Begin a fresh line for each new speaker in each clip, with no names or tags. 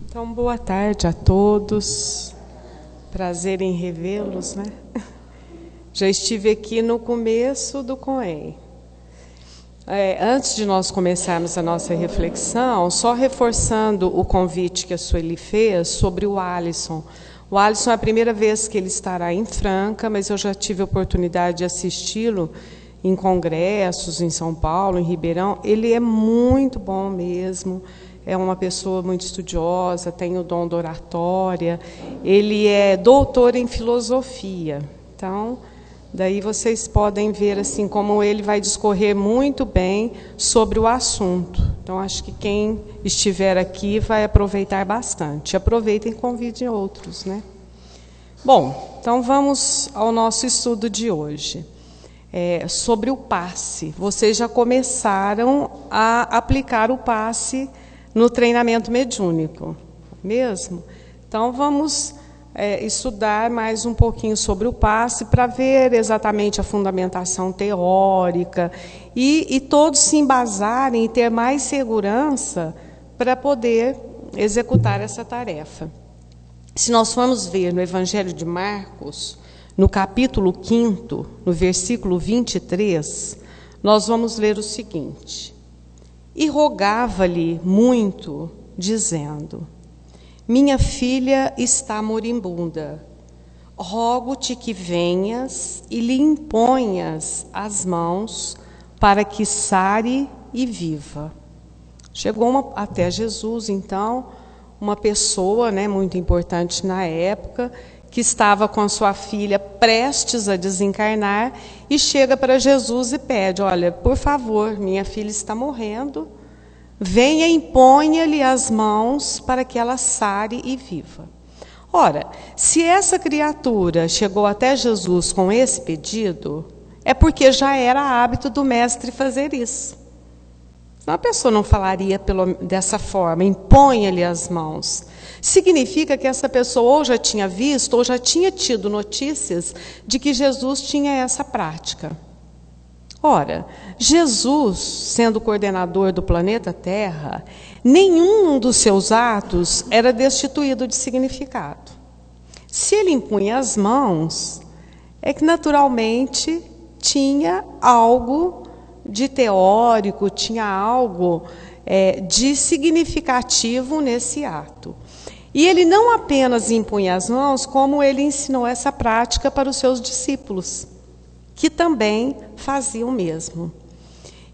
Então, boa tarde a todos. Prazer em revê-los, né? Já estive aqui no começo do COEM. Antes de nós começarmos a nossa reflexão, só reforçando o convite que a Sueli fez sobre o Alisson. O Alisson é a primeira vez que ele estará em Franca, mas eu já tive a oportunidade de assisti-lo em congressos, em São Paulo, em Ribeirão. Ele é muito bom mesmo. É uma pessoa muito estudiosa, tem o dom da oratória, ele é doutor em filosofia. Então, daí vocês podem ver assim como ele vai discorrer muito bem sobre o assunto. Então, acho que quem estiver aqui vai aproveitar bastante. Aproveitem e convidem outros, né? Bom, então vamos ao nosso estudo de hoje. Sobre o passe. Vocês já começaram a aplicar o passe no treinamento mediúnico, mesmo? Então, vamos estudar mais um pouquinho sobre o passe para ver exatamente a fundamentação teórica e todos se embasarem e ter mais segurança para poder executar essa tarefa. Se nós formos ver no Evangelho de Marcos, no capítulo 5º, no versículo 23, nós vamos ler o seguinte: E rogava-lhe muito, dizendo: Minha filha está moribunda. Rogo-te que venhas e lhe imponhas as mãos para que sare e viva. Chegou até Jesus, então, uma pessoa, né, muito importante na época, que estava com a sua filha prestes a desencarnar, e chega para Jesus e pede: olha, por favor, minha filha está morrendo, venha e imponha-lhe as mãos para que ela sare e viva. Ora, se essa criatura chegou até Jesus com esse pedido, é porque já era hábito do mestre fazer isso. Senão a pessoa não falaria dessa forma: imponha-lhe as mãos. Significa que essa pessoa ou já tinha visto ou já tinha tido notícias de que Jesus tinha essa prática. Ora, Jesus, sendo coordenador do planeta Terra, nenhum dos seus atos era destituído de significado. Se ele impunha as mãos, é que naturalmente tinha algo de teórico, tinha algo de significativo nesse ato. E ele não apenas impunha as mãos, como ele ensinou essa prática para os seus discípulos, que também faziam o mesmo.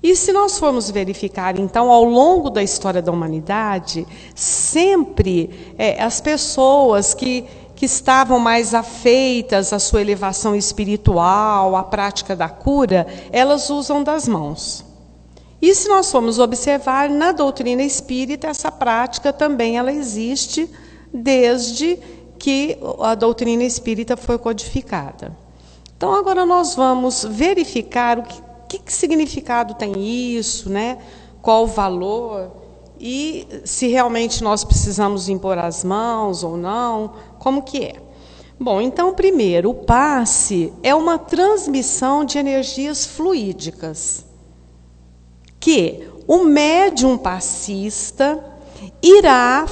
E se nós formos verificar, então, ao longo da história da humanidade, sempre as pessoas que estavam mais afeitas à sua elevação espiritual, à prática da cura, elas usam das mãos. E se nós formos observar, na doutrina espírita, essa prática também ela existe desde que a doutrina espírita foi codificada. Então, agora nós vamos verificar o que significado tem isso, né? Qual o valor, e se realmente nós precisamos impor as mãos ou não, como que é. Bom, então, primeiro, o passe é uma transmissão de energias fluídicas, que o médium passista irá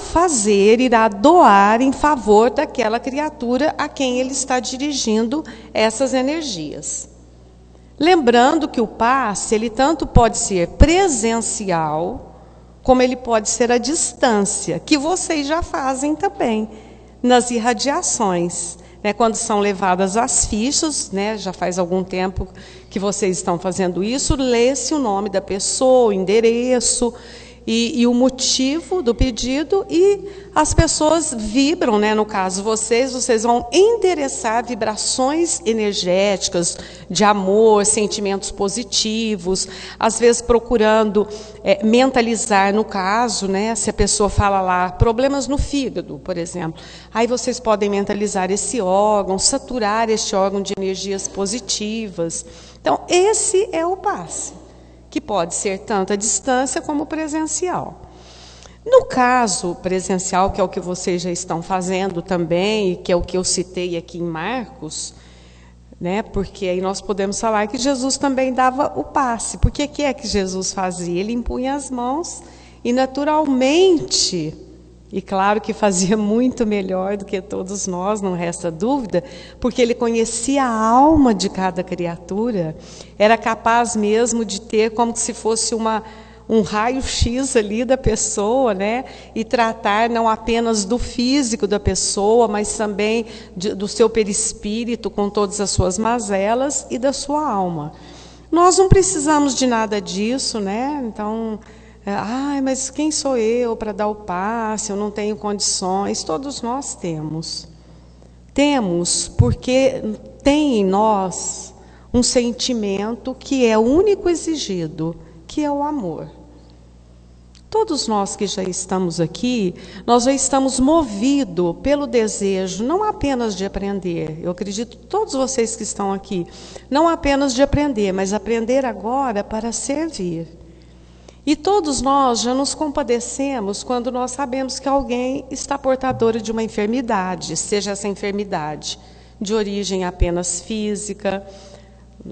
doar em favor daquela criatura a quem ele está dirigindo essas energias. Lembrando que o passe, ele tanto pode ser presencial, como ele pode ser à distância, que vocês já fazem também nas irradiações, né? Quando são levadas as fichas, né? Já faz algum tempo que vocês estão fazendo isso, lê-se o nome da pessoa, o endereço e o motivo do pedido, e as pessoas vibram, né? No caso vocês vão endereçar vibrações energéticas de amor, sentimentos positivos, às vezes procurando mentalizar, no caso, né? Se a pessoa fala lá, problemas no fígado, por exemplo, aí vocês podem mentalizar esse órgão, saturar este órgão de energias positivas. Então, esse é o passe, que pode ser tanto à distância como presencial. No caso presencial, que é o que vocês já estão fazendo também, e que é o que eu citei aqui em Marcos, né? Porque aí nós podemos falar que Jesus também dava o passe. Por que é que Jesus fazia? Ele impunha as mãos e, naturalmente, E claro que fazia muito melhor do que todos nós, não resta dúvida, porque ele conhecia a alma de cada criatura, era capaz mesmo de ter como se fosse um raio-x ali da pessoa, né? E tratar não apenas do físico da pessoa, mas também do seu perispírito, com todas as suas mazelas, e da sua alma. Nós não precisamos de nada disso, né? Então... mas quem sou eu para dar o passe? Eu não tenho condições. Todos nós temos. Temos porque tem em nós um sentimento que é o único exigido, que é o amor. Todos nós que já estamos aqui, nós já estamos movidos pelo desejo, não apenas de aprender. Eu acredito todos vocês que estão aqui, não apenas de aprender, mas aprender agora para servir. E todos nós já nos compadecemos quando nós sabemos que alguém está portador de uma enfermidade, seja essa enfermidade de origem apenas física.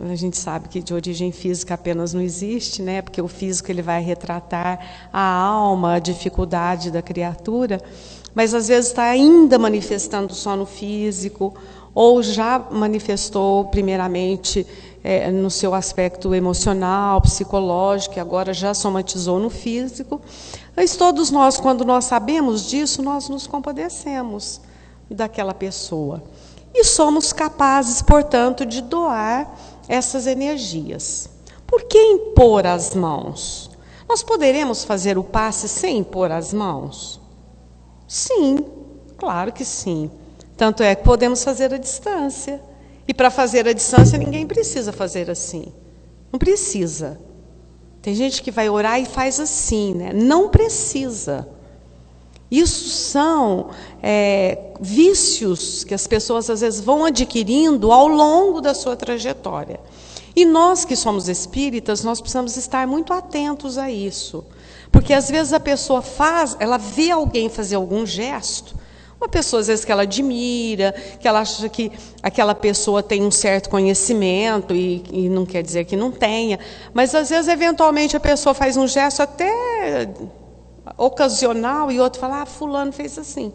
A gente sabe que de origem física apenas não existe, né? Porque o físico ele vai retratar a alma, a dificuldade da criatura, mas às vezes está ainda manifestando só no físico, ou já manifestou primeiramente no seu aspecto emocional, psicológico, e agora já somatizou no físico. Mas todos nós, quando nós sabemos disso, nós nos compadecemos daquela pessoa. E somos capazes, portanto, de doar essas energias. Por que impor as mãos? Nós poderemos fazer o passe sem impor as mãos? Sim, claro que sim. Tanto é que podemos fazer à distância. E para fazer à distância, ninguém precisa fazer assim. Não precisa. Tem gente que vai orar e faz assim, né? Não precisa. Isso são vícios que as pessoas às vezes vão adquirindo ao longo da sua trajetória. E nós que somos espíritas, nós precisamos estar muito atentos a isso. Porque às vezes a pessoa ela vê alguém fazer algum gesto, uma pessoa às vezes que ela admira, que ela acha que aquela pessoa tem um certo conhecimento e não quer dizer que não tenha, mas às vezes eventualmente a pessoa faz um gesto até ocasional e outro fala, fulano fez assim.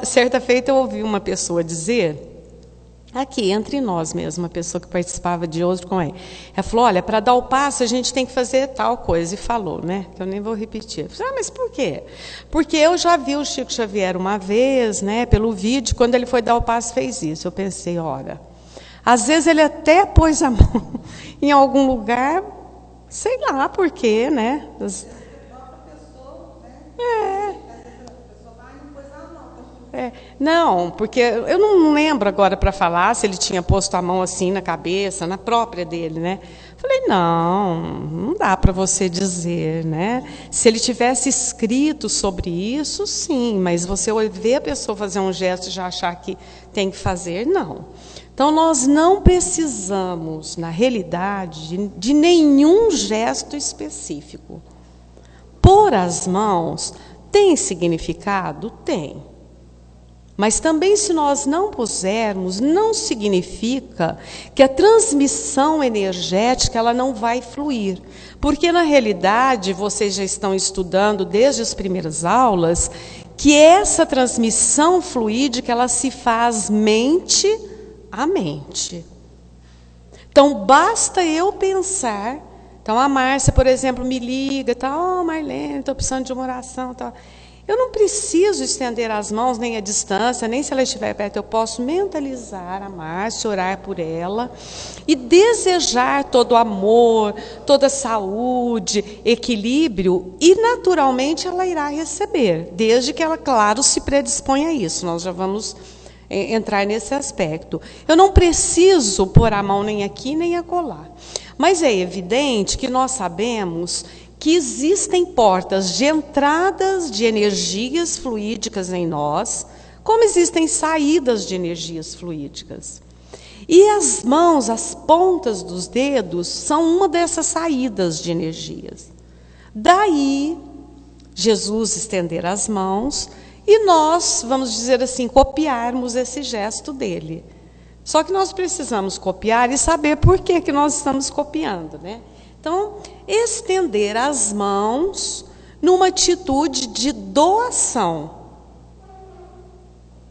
Certa feita eu ouvi uma pessoa dizer, aqui entre nós mesmo, uma pessoa que participava de outro com ele, ela falou, olha, para dar o passo a gente tem que fazer tal coisa, e falou, né, que eu nem vou repetir. Eu falei, mas por quê? Porque eu já vi o Chico Xavier uma vez, né, pelo vídeo, quando ele foi dar o passo fez isso. Eu pensei, ora, às vezes ele até pôs a mão em algum lugar, sei lá por quê, né? Não, porque eu não lembro agora para falar se ele tinha posto a mão assim na cabeça, na própria dele, né? Falei, não dá para você dizer, né? Se ele tivesse escrito sobre isso, sim, mas você ver a pessoa fazer um gesto e já achar que tem que fazer, não. Então, nós não precisamos, na realidade, de nenhum gesto específico. Pôr as mãos tem significado? Tem. Mas também, se nós não pusermos, não significa que a transmissão energética ela não vai fluir. Porque, na realidade, vocês já estão estudando desde as primeiras aulas, que essa transmissão fluídica ela se faz mente a mente. Então, basta eu pensar. Então, a Márcia, por exemplo, me liga, tá, Marlene, estou precisando de uma oração, tá. Eu não preciso estender as mãos nem à distância, nem se ela estiver perto. Eu posso mentalizar a Márcia, orar por ela e desejar todo amor, toda saúde, equilíbrio, e naturalmente ela irá receber, desde que ela, claro, se predisponha a isso. Nós já vamos entrar nesse aspecto. Eu não preciso pôr a mão nem aqui nem acolá. Mas é evidente que nós sabemos que existem portas de entradas de energias fluídicas em nós, como existem saídas de energias fluídicas. E as mãos, as pontas dos dedos, são uma dessas saídas de energias. Daí, Jesus estender as mãos e nós, vamos dizer assim, copiarmos esse gesto dele. Só que nós precisamos copiar e saber por que nós estamos copiando, né? Então, estender as mãos numa atitude de doação.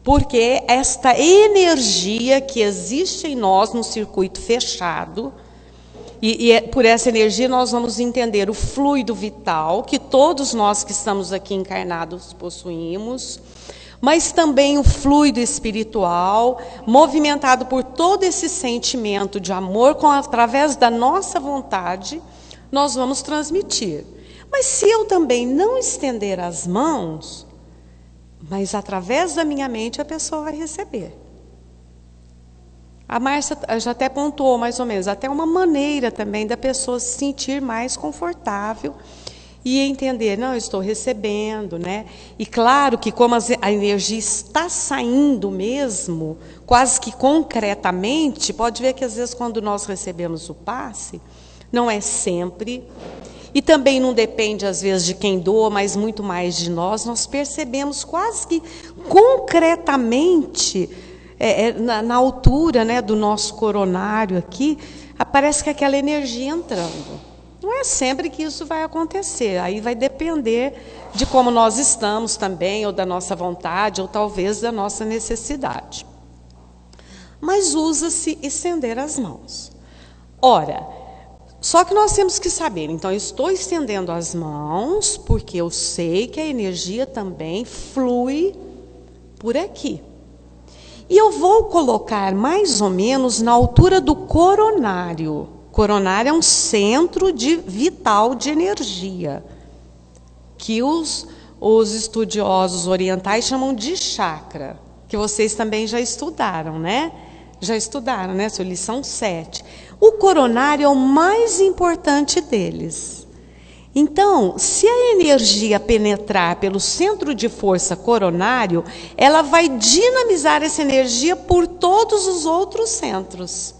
Porque esta energia que existe em nós no circuito fechado, por essa energia nós vamos entender o fluido vital, que todos nós que estamos aqui encarnados possuímos, mas também o fluido espiritual, movimentado por todo esse sentimento de amor, através da nossa vontade, nós vamos transmitir. Mas se eu também não estender as mãos, mas através da minha mente a pessoa vai receber. A Márcia já até pontuou mais ou menos, até uma maneira também da pessoa se sentir mais confortável e entender, não, eu estou recebendo, né? E claro que como a energia está saindo mesmo, quase que concretamente, pode ver que às vezes quando nós recebemos o passe, não é sempre, e também não depende às vezes de quem doa, mas muito mais de nós percebemos quase que concretamente, na altura, né, do nosso coronário aqui, parece que aquela energia entrando. Não é sempre que isso vai acontecer, aí vai depender de como nós estamos também, ou da nossa vontade, ou talvez da nossa necessidade. Mas usa-se estender as mãos. Ora, só que nós temos que saber, então eu estou estendendo as mãos, porque eu sei que a energia também flui por aqui. E eu vou colocar mais ou menos na altura do coronário. Coronário é um centro vital de energia, que os estudiosos orientais chamam de chakra, que vocês também já estudaram, né? Já estudaram, né? Sua lição 7. O coronário é o mais importante deles. Então, se a energia penetrar pelo centro de força coronário, ela vai dinamizar essa energia por todos os outros centros.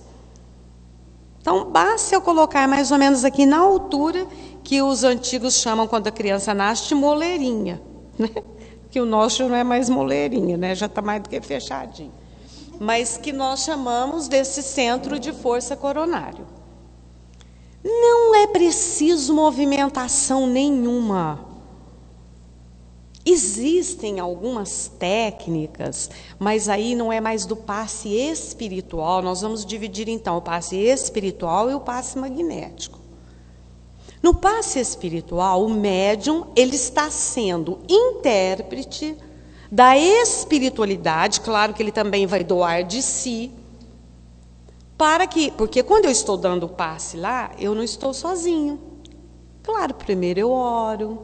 Então, basta eu colocar mais ou menos aqui na altura que os antigos chamam, quando a criança nasce, de moleirinha, né? Que o nosso não é mais moleirinha, né? Já está mais do que fechadinho. Mas que nós chamamos desse centro de força coronário. Não é preciso movimentação nenhuma. Existem algumas técnicas, mas aí não é mais do passe espiritual. Nós vamos dividir então o passe espiritual e o passe magnético. No passe espiritual, o médium ele está sendo intérprete da espiritualidade, claro que ele também vai doar de si, porque quando eu estou dando o passe lá, eu não estou sozinho. Claro, primeiro eu oro,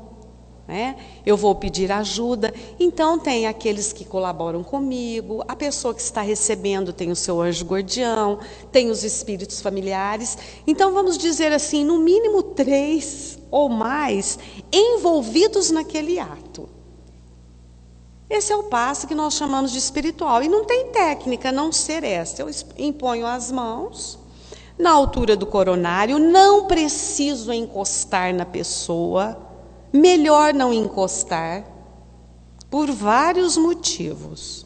né? Eu vou pedir ajuda, então tem aqueles que colaboram comigo, a pessoa que está recebendo tem o seu anjo guardião, tem os espíritos familiares, então vamos dizer assim, no mínimo 3 ou mais envolvidos naquele ato. Esse é o passo que nós chamamos de espiritual. E não tem técnica a não ser esta. Eu imponho as mãos na altura do coronário, não preciso encostar na pessoa, melhor não encostar, por vários motivos.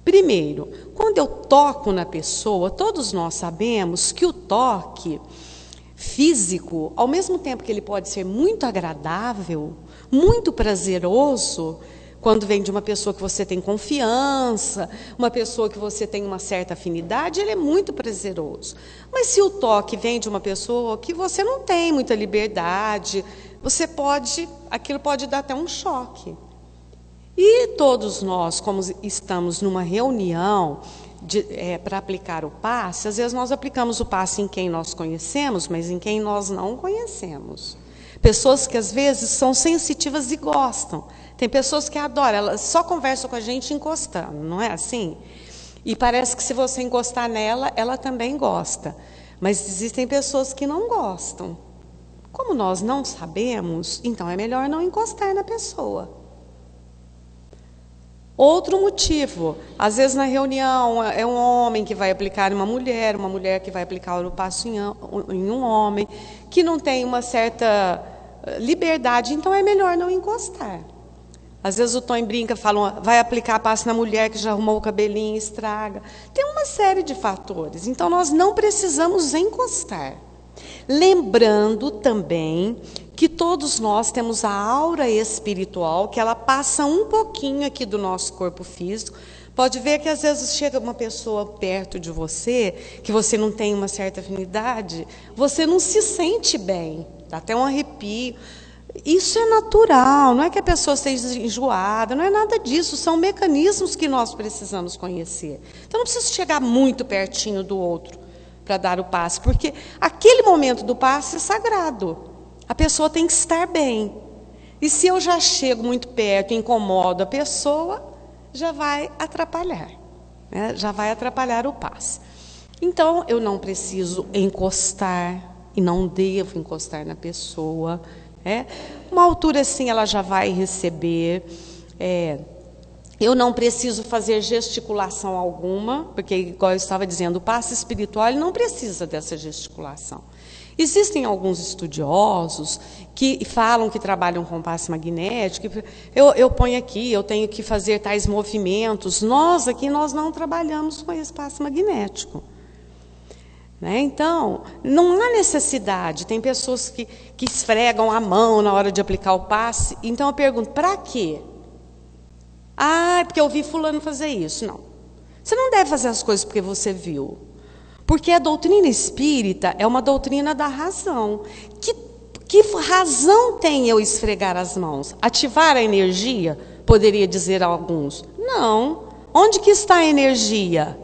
Primeiro, quando eu toco na pessoa, todos nós sabemos que o toque físico, ao mesmo tempo que ele pode ser muito agradável, muito prazeroso, quando vem de uma pessoa que você tem confiança, uma pessoa que você tem uma certa afinidade, ele é muito prazeroso. Mas se o toque vem de uma pessoa que você não tem muita liberdade, aquilo pode dar até um choque. E todos nós, como estamos numa reunião para aplicar o passe, às vezes nós aplicamos o passe em quem nós conhecemos, mas em quem nós não conhecemos. Pessoas que às vezes são sensitivas e gostam. Tem pessoas que adoram, elas só conversam com a gente encostando, não é assim? E parece que se você encostar nela, ela também gosta. Mas existem pessoas que não gostam. Como nós não sabemos, então é melhor não encostar na pessoa. Outro motivo, às vezes na reunião é um homem que vai aplicar em uma mulher que vai aplicar o passo em um homem, que não tem uma certa liberdade, então é melhor não encostar. Às vezes o Tom brinca, fala, vai aplicar passo na mulher que já arrumou o cabelinho e estraga. Tem uma série de fatores, então nós não precisamos encostar. Lembrando também que todos nós temos a aura espiritual, que ela passa um pouquinho aqui do nosso corpo físico. Pode ver que às vezes chega uma pessoa perto de você, que você não tem uma certa afinidade, você não se sente bem, dá até um arrepio. Isso é natural, não é que a pessoa esteja enjoada, não é nada disso, são mecanismos que nós precisamos conhecer. Então não precisa chegar muito pertinho do outro para dar o passe, porque aquele momento do passe é sagrado. A pessoa tem que estar bem. E se eu já chego muito perto e incomodo a pessoa, já vai atrapalhar, né? Já vai atrapalhar o passe. Então, eu não preciso encostar, e não devo encostar na pessoa. Uma altura assim, ela já vai receber. Eu não preciso fazer gesticulação alguma, porque, igual eu estava dizendo, o passe espiritual ele não precisa dessa gesticulação. Existem alguns estudiosos que falam que trabalham com passe magnético. Eu ponho aqui, eu tenho que fazer tais movimentos. Nós aqui, nós não trabalhamos com esse passe magnético. Né? Então, não há necessidade. Tem pessoas que esfregam a mão na hora de aplicar o passe. Então, eu pergunto, para quê? Ah, é porque eu vi fulano fazer isso. Não. Você não deve fazer as coisas porque você viu. Porque a doutrina espírita é uma doutrina da razão. Que razão tem eu esfregar as mãos? Ativar a energia? Poderia dizer a alguns. Não. Onde que está a energia?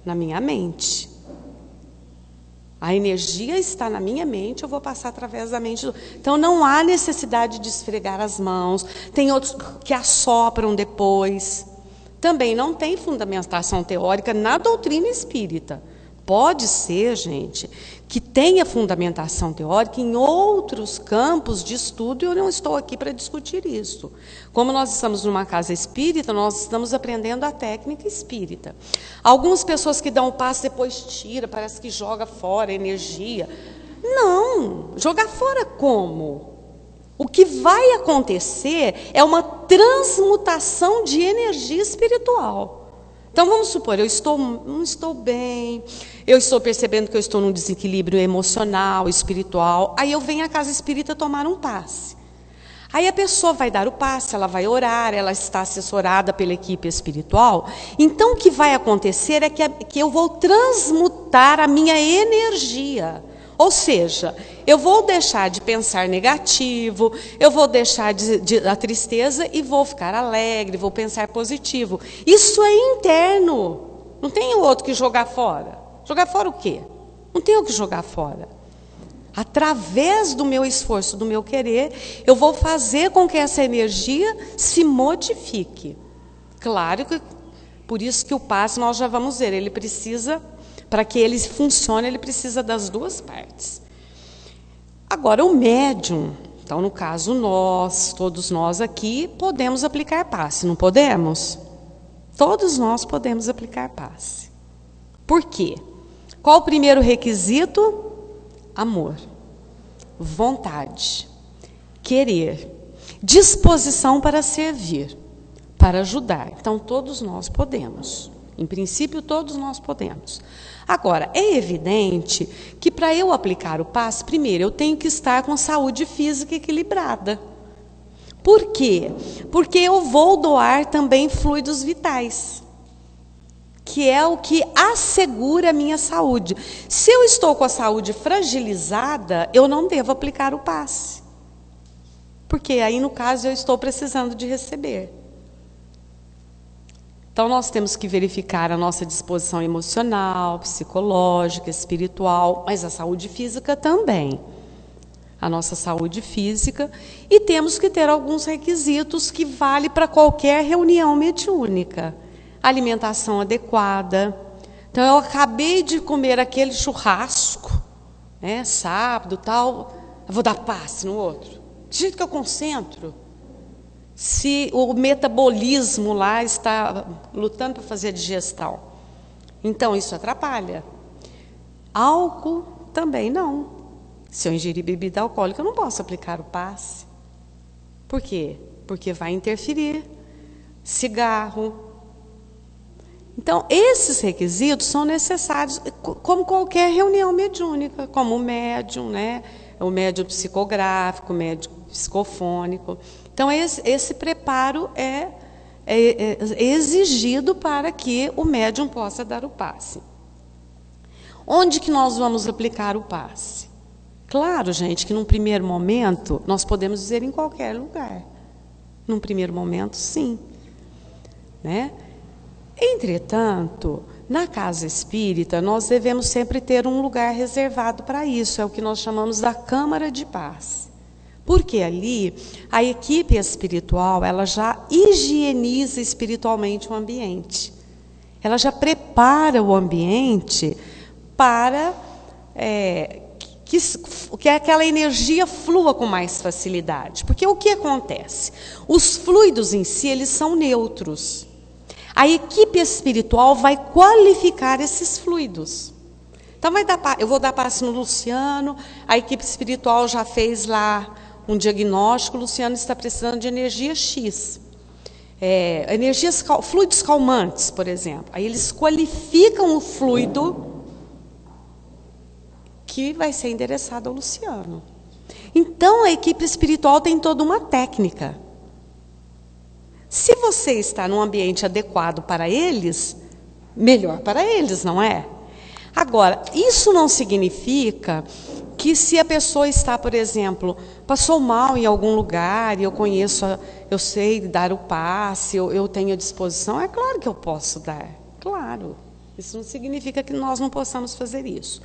Na minha mente. A energia está na minha mente, eu vou passar através da mente. Então não há necessidade de esfregar as mãos. Tem outros que assopram depois. Também não tem fundamentação teórica na doutrina espírita. Pode ser, gente, que tenha fundamentação teórica em outros campos de estudo, e eu não estou aqui para discutir isso. Como nós estamos numa casa espírita, nós estamos aprendendo a técnica espírita. Algumas pessoas que dão o passo depois tira, parece que joga fora energia. Não, jogar fora como? O que vai acontecer é uma transmutação de energia espiritual. Então, vamos supor, não estou bem, eu estou percebendo que eu estou num desequilíbrio emocional, espiritual, aí eu venho à casa espírita tomar um passe. Aí a pessoa vai dar o passe, ela vai orar, ela está assessorada pela equipe espiritual. Então, o que vai acontecer é que eu vou transmutar a minha energia. Ou seja, eu vou deixar de pensar negativo, eu vou deixar a tristeza e vou ficar alegre, vou pensar positivo. Isso é interno. Não tem o outro que jogar fora. Jogar fora o quê? Não tem o que jogar fora. Através do meu esforço, do meu querer, eu vou fazer com que essa energia se modifique. Claro que, por isso que o passe nós já vamos ver, ele precisa... Para que ele funcione, ele precisa das duas partes. Agora, o médium, então, no caso, todos nós aqui, podemos aplicar passe, não podemos? Todos nós podemos aplicar passe. Por quê? Qual o primeiro requisito? Amor, vontade, querer, disposição para servir, para ajudar. Então, todos nós podemos. Em princípio, todos nós podemos. Agora, é evidente que para eu aplicar o passe, primeiro, eu tenho que estar com saúde física equilibrada. Por quê? Porque eu vou doar também fluidos vitais, que é o que assegura a minha saúde. Se eu estou com a saúde fragilizada, eu não devo aplicar o passe. Porque aí, no caso, eu estou precisando de receber. Então, nós temos que verificar a nossa disposição emocional, psicológica, espiritual, mas a saúde física também. A nossa saúde física. E temos que ter alguns requisitos que valem para qualquer reunião mediúnica. Alimentação adequada. Então, eu acabei de comer aquele churrasco, né, sábado, tal, eu vou dar passe no outro. De jeito que eu concentro. Se o metabolismo lá está lutando para fazer a digestão. Então, isso atrapalha. Álcool também não. Se eu ingerir bebida alcoólica, eu não posso aplicar o passe. Por quê? Porque vai interferir. Cigarro. Então, esses requisitos são necessários, como qualquer reunião mediúnica, como o médium, né? o médium psicográfico, o médium psicofônico. Então, esse preparo é exigido para que o médium possa dar o passe. Onde que nós vamos aplicar o passe? Claro, gente, que num primeiro momento, nós podemos dizer em qualquer lugar. Num primeiro momento, sim. Né? Entretanto, na casa espírita, nós devemos sempre ter um lugar reservado para isso. É o que nós chamamos da câmara de paz. Porque ali, a equipe espiritual, ela já higieniza espiritualmente o ambiente. Ela já prepara o ambiente para que aquela energia flua com mais facilidade. Porque o que acontece? Os fluidos em si, eles são neutros. A equipe espiritual vai qualificar esses fluidos. Então, eu vou dar passe no Luciano, a equipe espiritual já fez lá um diagnóstico, o Luciano está precisando de energia X. Fluidos calmantes, por exemplo. Aí eles qualificam o fluido que vai ser endereçado ao Luciano. Então, a equipe espiritual tem toda uma técnica. Se você está num ambiente adequado para eles, melhor para eles, não é? Agora, isso não significa que se a pessoa está, por exemplo, passou mal em algum lugar e eu sei dar o passe, eu tenho à disposição, é claro que eu posso dar, claro. Isso não significa que nós não possamos fazer isso.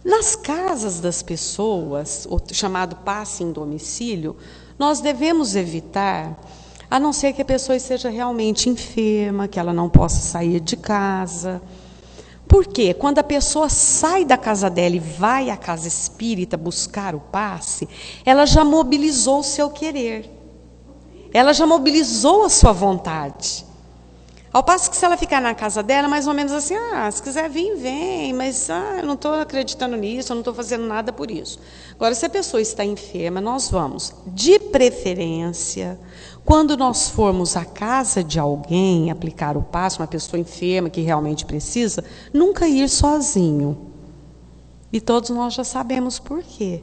Nas casas das pessoas, o chamado passe em domicílio, nós devemos evitar, a não ser que a pessoa esteja realmente enferma, que ela não possa sair de casa. Por quê? Quando a pessoa sai da casa dela e vai à casa espírita buscar o passe, ela já mobilizou o seu querer. Ela já mobilizou a sua vontade. Ao passo que se ela ficar na casa dela, mais ou menos assim, se quiser vir, vem, mas eu não estou acreditando nisso, eu não estou fazendo nada por isso. Agora, se a pessoa está enferma, nós vamos, de preferência, quando nós formos à casa de alguém aplicar o passe, uma pessoa enferma que realmente precisa, nunca ir sozinho. E todos nós já sabemos por quê.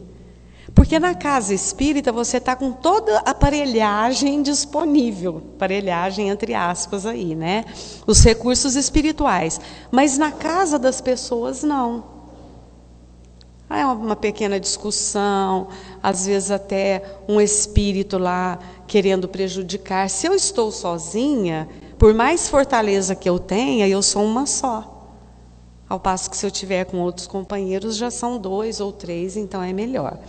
Porque na casa espírita você está com toda a aparelhagem disponível, aparelhagem entre aspas aí, né? Os recursos espirituais. Mas na casa das pessoas não. É uma pequena discussão, às vezes até um espírito lá querendo prejudicar. Se eu estou sozinha, por mais fortaleza que eu tenha, eu sou uma só. Ao passo que se eu tiver com outros companheiros, já são 2 ou 3, então é melhor.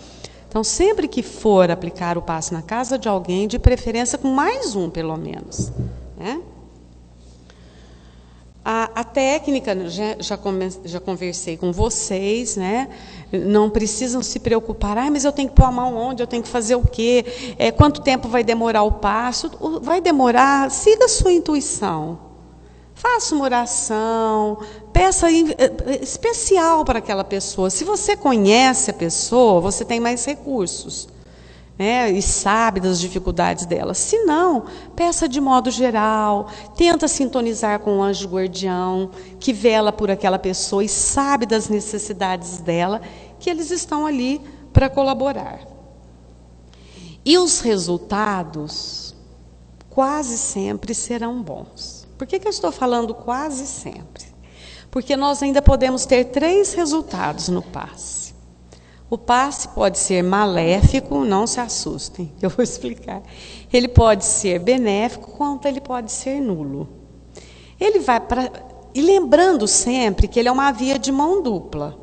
Então, sempre que for aplicar o passe na casa de alguém, de preferência com mais um, pelo menos. Né? A técnica, já conversei com vocês, né? Não precisam se preocupar, mas eu tenho que pôr a mão onde, eu tenho que fazer o quê? Quanto tempo vai demorar o passo? Vai demorar, siga a sua intuição. Faça uma oração, peça especial para aquela pessoa. Se você conhece a pessoa, você tem mais recursos, né, e sabe das dificuldades dela. Se não, peça de modo geral, tenta sintonizar com o anjo guardião, que vela por aquela pessoa e sabe das necessidades dela, que eles estão ali para colaborar. E os resultados quase sempre serão bons. Por que eu estou falando quase sempre? Porque nós ainda podemos ter 3 resultados no passe. O passe pode ser maléfico, não se assustem, eu vou explicar. Ele pode ser benéfico, quanto ele pode ser nulo. Ele vai para... E lembrando sempre que ele é uma via de mão dupla.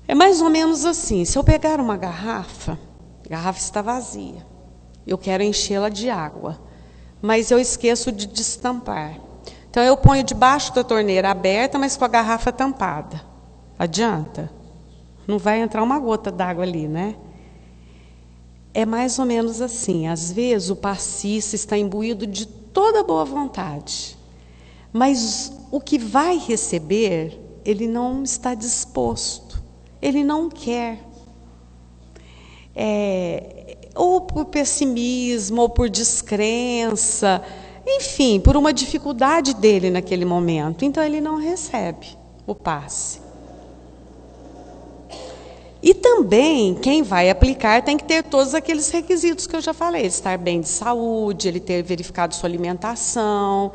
É mais ou menos assim, se eu pegar uma garrafa, a garrafa está vazia, eu quero enchê-la de água. Mas eu esqueço de destampar. Então, eu ponho debaixo da torneira aberta, mas com a garrafa tampada. Adianta? Não vai entrar uma gota d'água ali, né? É mais ou menos assim. Às vezes, o passista está imbuído de toda boa vontade. Mas o que vai receber, ele não está disposto. Ele não quer. Ou por pessimismo, ou por descrença, enfim, por uma dificuldade dele naquele momento. Então, ele não recebe o passe. E também, quem vai aplicar tem que ter todos aqueles requisitos que eu já falei, estar bem de saúde, ele ter verificado sua alimentação,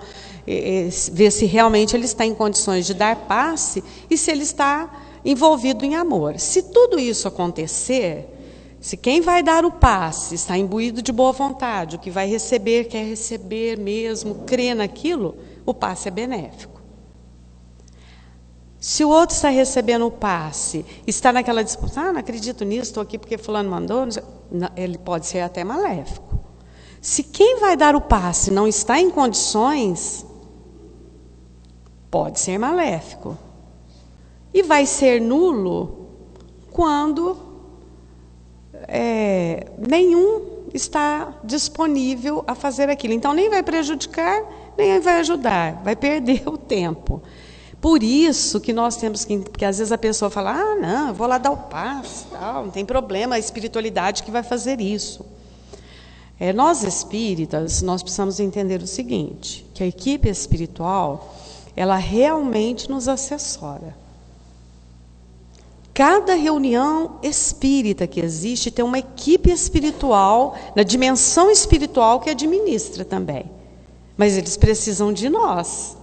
ver se realmente ele está em condições de dar passe e se ele está envolvido em amor. Se tudo isso acontecer, se quem vai dar o passe está imbuído de boa vontade, o que vai receber, quer receber mesmo, crê naquilo, o passe é benéfico. Se o outro está recebendo o passe, está naquela disputa, não acredito nisso, estou aqui porque fulano mandou, ele pode ser até maléfico. Se quem vai dar o passe não está em condições, pode ser maléfico. E vai ser nulo quando nenhum está disponível a fazer aquilo. Então, nem vai prejudicar, nem vai ajudar, vai perder o tempo. Por isso que nós temos que... Porque às vezes a pessoa fala, não, eu vou lá dar o passe, tal, não tem problema, a espiritualidade que vai fazer isso. Nós espíritas, nós precisamos entender o seguinte, que a equipe espiritual, ela realmente nos assessora. Cada reunião espírita que existe tem uma equipe espiritual, na dimensão espiritual, que administra também. Mas eles precisam de nós.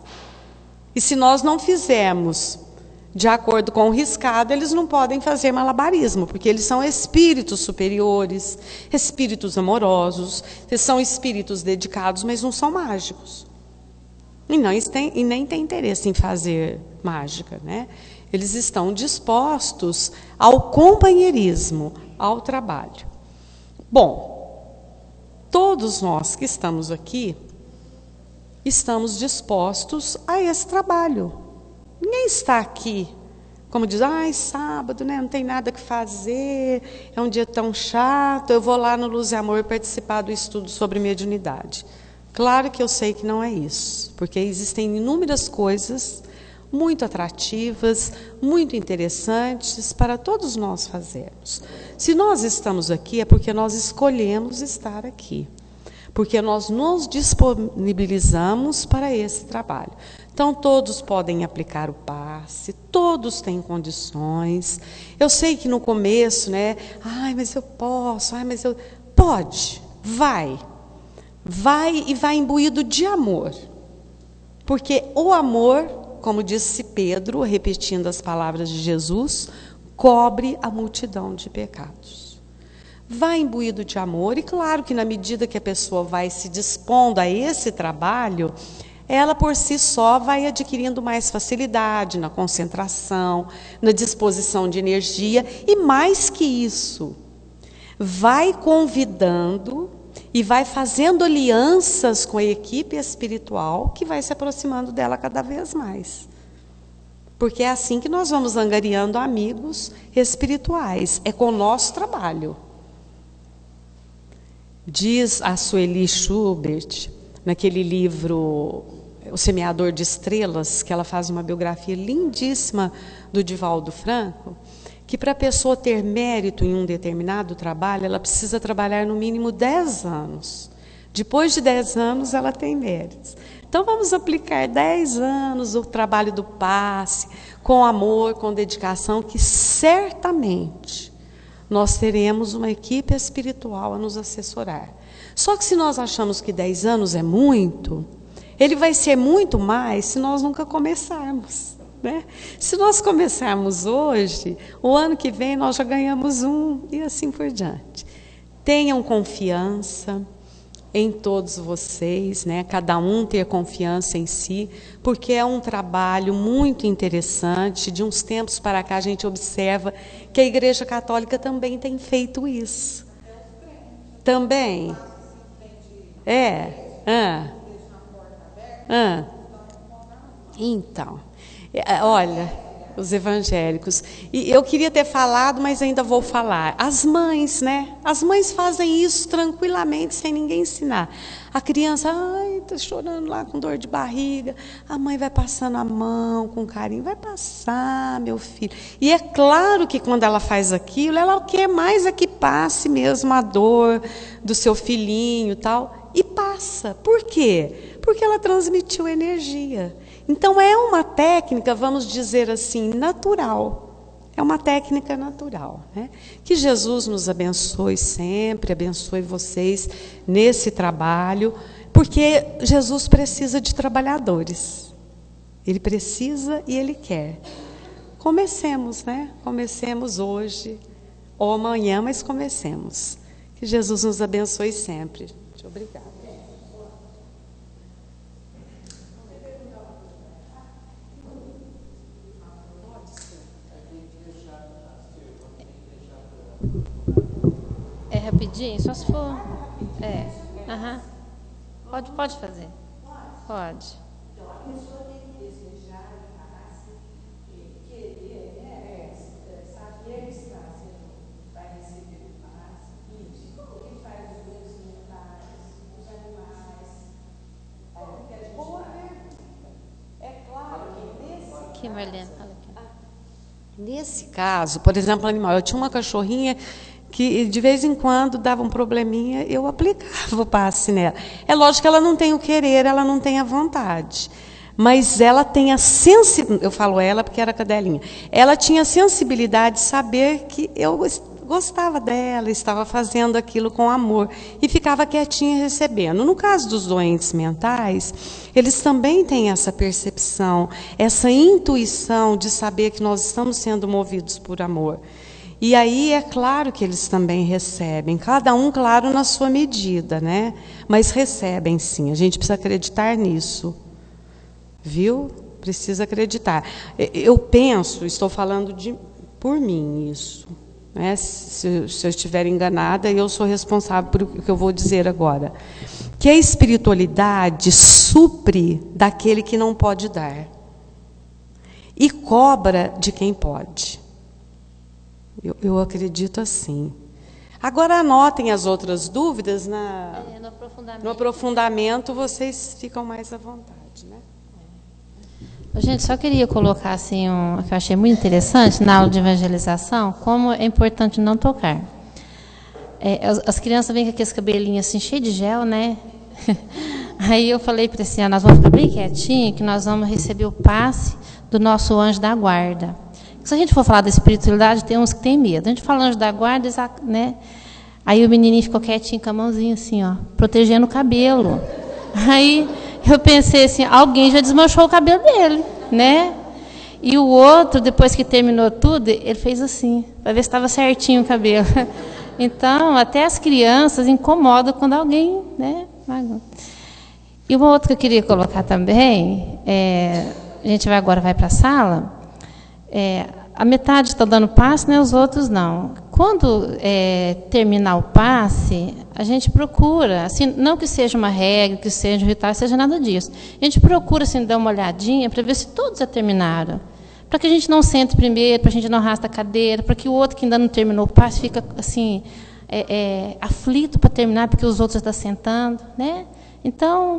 E se nós não fizermos de acordo com o riscado, eles não podem fazer malabarismo, porque eles são espíritos superiores, espíritos amorosos, eles são espíritos dedicados, mas não são mágicos. E nem têm interesse em fazer mágica, né? Eles estão dispostos ao companheirismo, ao trabalho. Bom, todos nós que estamos aqui, estamos dispostos a esse trabalho. Ninguém está aqui, como diz, sábado, né, não tem nada que fazer, é um dia tão chato, eu vou lá no Luz e Amor participar do estudo sobre mediunidade. Claro que eu sei que não é isso, porque existem inúmeras coisas muito atrativas, muito interessantes para todos nós fazermos. Se nós estamos aqui, é porque nós escolhemos estar aqui. Porque nós nos disponibilizamos para esse trabalho. Então, todos podem aplicar o passe, todos têm condições. Eu sei que no começo, né? Mas eu posso, mas eu... Pode, vai. Vai e vai imbuído de amor. Porque o amor, como disse Pedro, repetindo as palavras de Jesus, cobre a multidão de pecados. Vai imbuído de amor, e claro que na medida que a pessoa vai se dispondo a esse trabalho, ela por si só vai adquirindo mais facilidade na concentração, na disposição de energia, e mais que isso, vai convidando e vai fazendo alianças com a equipe espiritual que vai se aproximando dela cada vez mais. Porque é assim que nós vamos angariando amigos espirituais, é com o nosso trabalho. Diz a Sueli Schubert, naquele livro O Semeador de Estrelas, que ela faz uma biografia lindíssima do Divaldo Franco, que para a pessoa ter mérito em um determinado trabalho, ela precisa trabalhar no mínimo 10 anos. Depois de 10 anos, ela tem méritos. Então, vamos aplicar 10 anos o trabalho do passe, com amor, com dedicação, que certamente nós teremos uma equipe espiritual a nos assessorar. Só que se nós achamos que 10 anos é muito, ele vai ser muito mais se nós nunca começarmos, né? Se nós começarmos hoje, o ano que vem nós já ganhamos um e assim por diante. Tenham confiança em todos vocês, né? Cada um ter confiança em si, porque é um trabalho muito interessante. De uns tempos para cá a gente observa que a Igreja Católica também tem feito isso. Também. Então, olha, os evangélicos. E eu queria ter falado, mas ainda vou falar. As mães, né? As mães fazem isso tranquilamente, sem ninguém ensinar. A criança, está chorando lá com dor de barriga. A mãe vai passando a mão com carinho. Vai passar, meu filho. E é claro que quando ela faz aquilo, ela quer mais é que passe mesmo a dor do seu filhinho e tal. E passa. Por quê? Porque ela transmitiu energia. Então, é uma técnica, vamos dizer assim, natural. É uma técnica natural, né? Que Jesus nos abençoe sempre, abençoe vocês nesse trabalho, porque Jesus precisa de trabalhadores. Ele precisa e Ele quer. Comecemos, né? Comecemos hoje ou amanhã, mas comecemos. Que Jesus nos abençoe sempre. Muito obrigada.
É rapidinho, só se for. Pode fazer. Pode. Aqui, Marlene, fala aqui.
Nesse caso, por exemplo, animal, eu tinha uma cachorrinha que de vez em quando dava um probleminha, eu aplicava o passe nela. É lógico que ela não tem o querer, ela não tem a vontade. Mas ela tem a sensibilidade, eu falo ela porque era cadelinha, ela tinha a sensibilidade de saber que eu gostava dela, estava fazendo aquilo com amor e ficava quietinha recebendo. No caso dos doentes mentais, eles também têm essa percepção, essa intuição de saber que nós estamos sendo movidos por amor. E aí é claro que eles também recebem, cada um, claro, na sua medida, né? Mas recebem sim, a gente precisa acreditar nisso. Viu? Precisa acreditar. Eu penso, estou falando por mim isso. Né? Se eu estiver enganada, eu sou responsável por o que eu vou dizer agora. Que a espiritualidade supre daquele que não pode dar. E cobra de quem pode. Eu acredito assim. Agora anotem as outras dúvidas no aprofundamento, vocês ficam mais à vontade, né?
Gente, só queria colocar assim que eu achei muito interessante na aula de evangelização, como é importante não tocar. As crianças vêm com aqueles cabelinhos assim cheios de gel, né? Aí eu falei para esse ano, nós vamos ficar bem quietinho, que nós vamos receber o passe do nosso anjo da guarda. Se a gente for falar da espiritualidade, tem uns que tem medo. A gente fala anjo da guarda, né? Aí o menininho ficou quietinho com a mãozinha assim, ó, protegendo o cabelo. Aí eu pensei assim, alguém já desmanchou o cabelo dele, né? E o outro, depois que terminou tudo, ele fez assim, para ver se estava certinho o cabelo. Então, até as crianças incomodam quando alguém, né? E uma outra que eu queria colocar também, a gente agora vai para a sala, a metade está dando passe, né, os outros não. Quando terminar o passe, a gente procura, assim, não que seja uma regra, que seja um ritual, seja nada disso. A gente procura assim, dar uma olhadinha para ver se todos já terminaram. Para que a gente não sente primeiro, para a gente não arrasta a cadeira, para que o outro que ainda não terminou o passe fica assim, aflito para terminar, porque os outros já estão sentando, né? Então,